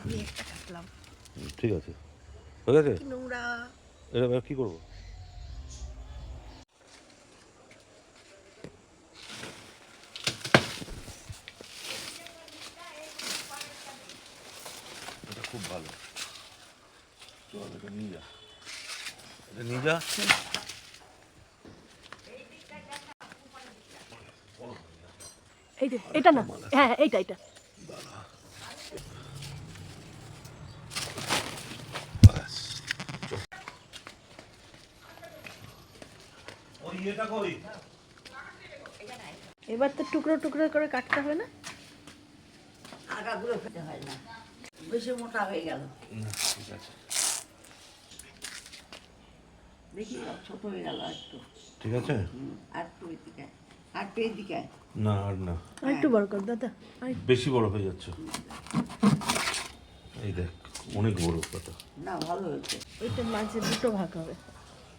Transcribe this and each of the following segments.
আমি একটা কাটলাম। ঠিক আছে, হয়ে গেছে। কি নোংরা। এবার কি করবো? এটা খুব ভালো, চল এটা নিয়ে যা, এটা নিয়ে যা। এই যে এটা না, হ্যাঁ এইটা এটা। এবার তো টুকরো টুকরো করে কাটতে হবে না? আগাগুলো খেতে হয় না, বেশি মোটা হয়ে গেল। ঠিক আছে, দেখি ছোট হয়ে গেল একটু। ঠিক আছে। আর একটু এদিকে, আর একটু এদিকে। না আর না, আর একটু বড় কর দাদা। বেশি বড় হয়ে যাচ্ছে। এই দেখ, অনেক বড় পাতা। না ভালো হয়েছে। ওইটার মাঝে দুটো ভাগ হবে,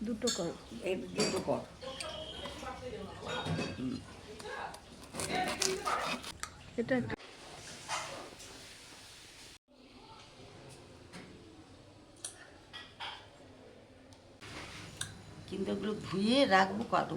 দুটো কর। এই দুটো কর। এটা একটা কিন্তু ওগুলো ধুয়ে রাখবো কত?